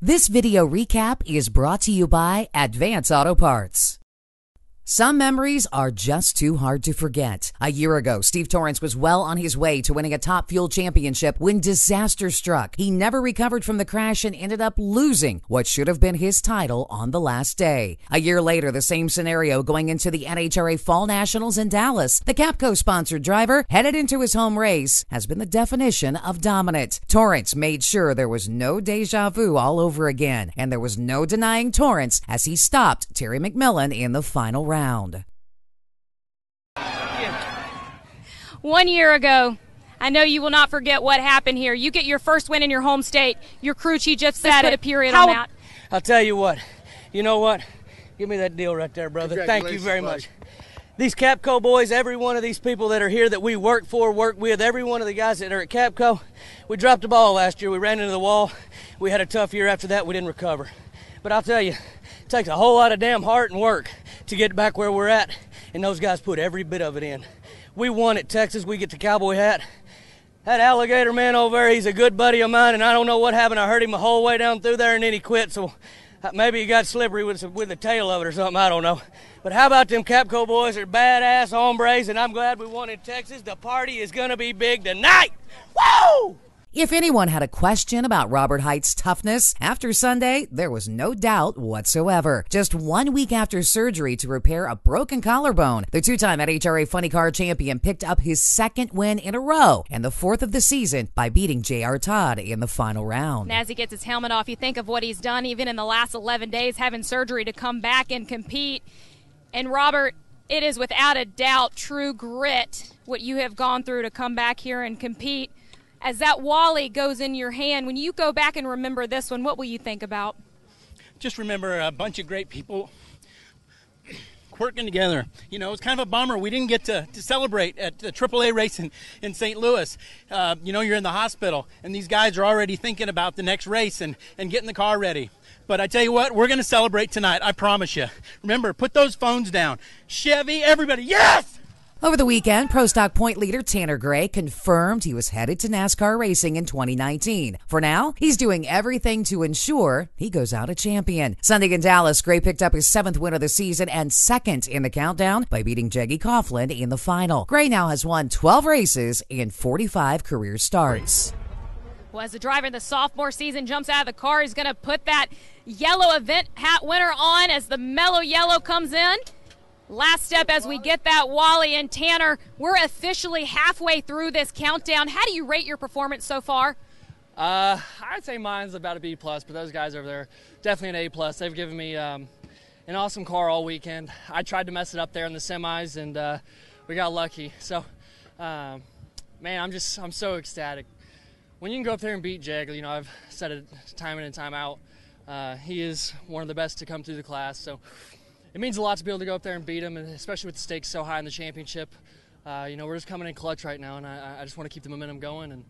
This video recap is brought to you by Advance Auto Parts. Some memories are just too hard to forget. A year ago, Steve Torrence was well on his way to winning a Top Fuel championship when disaster struck. He never recovered from the crash and ended up losing what should have been his title on the last day. A year later, the same scenario going into the NHRA Fall Nationals in Dallas. The Capco-sponsored driver, headed into his home race, has been the definition of dominant. Torrence made sure there was no deja vu all over again, and there was no denying Torrence as he stopped Terry McMillen in the final round. 1 year ago, I know you will not forget what happened here. You get your first win in your home state. Your crew chief just put a period on that. I'll tell you what. You know what? Give me that deal right there, brother. Thank you very much. These Capco boys, every one of these people that are here that we work with, every one of the guys that are at Capco, we dropped the ball last year. We ran into the wall. We had a tough year after that. We didn't recover. But I'll tell you, it takes a whole lot of damn heart and work to get back where we're at, and those guys put every bit of it in. We won at Texas. We get the cowboy hat. That alligator man over there, he's a good buddy of mine, and I don't know what happened. I heard him the whole way down through there, and then he quit, so maybe he got slippery with the tail of it or something. I don't know. But how about them Capco boys? They're badass hombres, and I'm glad we won in Texas. The party is going to be big tonight. Woo! If anyone had a question about Robert Hight's toughness, after Sunday, there was no doubt whatsoever. Just 1 week after surgery to repair a broken collarbone, the two-time NHRA Funny Car champion picked up his second win in a row and the fourth of the season by beating J.R. Todd in the final round. And as he gets his helmet off, you think of what he's done even in the last 11 days, having surgery to come back and compete. And Robert, it is without a doubt true grit what you have gone through to come back here and compete. As that Wally goes in your hand, when you go back and remember this one, what will you think about? Just remember a bunch of great people working together. You know, it's kind of a bummer we didn't get to celebrate at the AAA race in St. Louis. You know, you're in the hospital, and these guys are already thinking about the next race and getting the car ready. But I tell you what, we're going to celebrate tonight, I promise you. Remember, put those phones down. Chevy, everybody, yes! Over the weekend, Pro Stock point leader Tanner Gray confirmed he was headed to NASCAR racing in 2019. For now, he's doing everything to ensure he goes out a champion. Sunday in Dallas, Gray picked up his 7th win of the season and 2nd in the countdown by beating Jeggy Coughlin in the final. Gray now has won 12 races and 45 career starts. Well, as the driver in the sophomore season jumps out of the car, he's going to put that yellow event hat winner on as the Mello Yello comes in. Last step as we get that Wally and Tanner, we're officially halfway through this countdown. How do you rate your performance so far? I'd say mine's about a B+, but those guys over there, definitely an A+. They've given me an awesome car all weekend. I tried to mess it up there in the semis, and we got lucky. So, man, I'm so ecstatic. When you can go up there and beat Jag, you know, I've said it time in and time out, he is one of the best to come through the class. So it means a lot to be able to go up there and beat him, and especially with the stakes so high in the championship. You know, we're just coming in clutch right now, and I just want to keep the momentum going. And,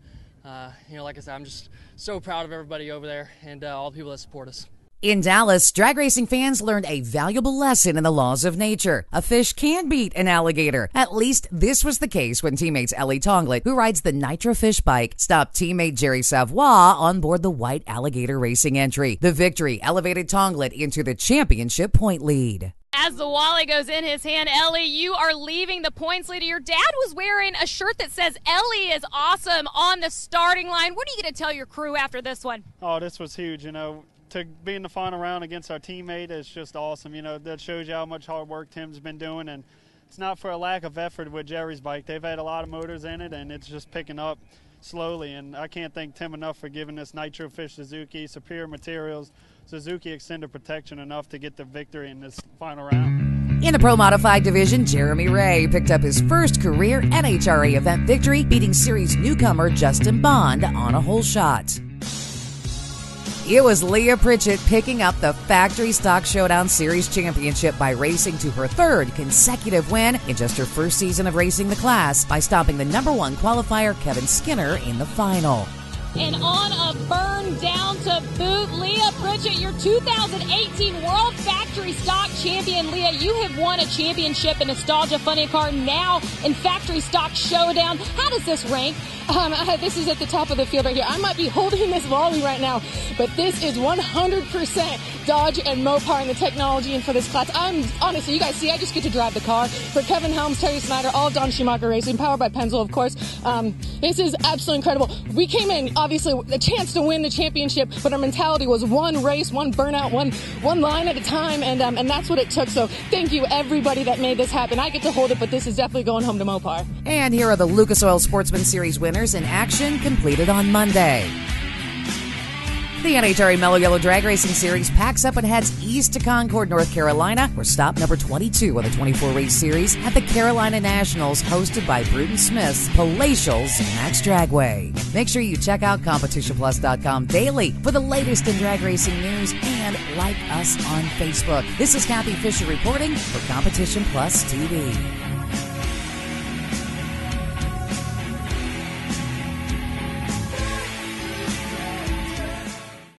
you know, like I said, I'm just so proud of everybody over there and all the people that support us. In Dallas, drag racing fans learned a valuable lesson in the laws of nature. A fish can beat an alligator. At least this was the case when teammates Ellie Tonglet, who rides the Nitro Fish bike, stopped teammate Jerry Savoie on board the white alligator racing entry. The victory elevated Tonglet into the championship point lead. As the Wally goes in his hand, Ellie, you are leaving the points lead. Your dad was wearing a shirt that says Ellie is awesome on the starting line. What are you going to tell your crew after this one? Oh, this was huge, you know. To be in the final round against our teammate is just awesome. You know, that shows you how much hard work Tim's been doing, and it's not for a lack of effort with Jerry's bike. They've had a lot of motors in it, and it's just picking up slowly, and I can't thank Tim enough for giving us Nitro Fish Suzuki, superior materials, Suzuki extended protection enough to get the victory in this final round. In the Pro Modified division, Jeremy Ray picked up his first career NHRA event victory, beating series newcomer Justin Bond on a hole shot. It was Leah Pritchett picking up the Factory Stock Showdown Series championship by racing to her 3rd consecutive win in just her first season of racing the class by stopping the #1 qualifier Kevin Skinner in the final. And on a burn come down to boot. Leah Pritchett, your 2018 World Factory Stock Champion. Leah, you have won a championship in Nostalgia Funny Car, now in Factory Stock Showdown. How does this rank? This is at the top of the field right here. I might be holding this volley right now, but this is 100% Dodge and Mopar in the technology and for this class. I'm honestly, you guys see, I just get to drive the car. For Kevin Helms, Terry Snyder, all Don Schumacher Racing, powered by Pennzoil, of course. This is absolutely incredible. We came in, obviously, a chance to win the championship, but our mentality was one race, one burnout, one line at a time, and that's what it took. So thank you, everybody that made this happen. I get to hold it, but this is definitely going home to Mopar. And here are the Lucas Oil Sportsman Series winners in action, completed on Monday. The NHRA Mello Yello Drag Racing Series packs up and heads east to Concord, North Carolina, for stop number 22 on the 24-race series at the Carolina Nationals, hosted by Bruton Smith's Palatial Max Dragway. Make sure you check out CompetitionPlus.com daily for the latest in drag racing news and like us on Facebook. This is Kathy Fisher reporting for Competition Plus TV.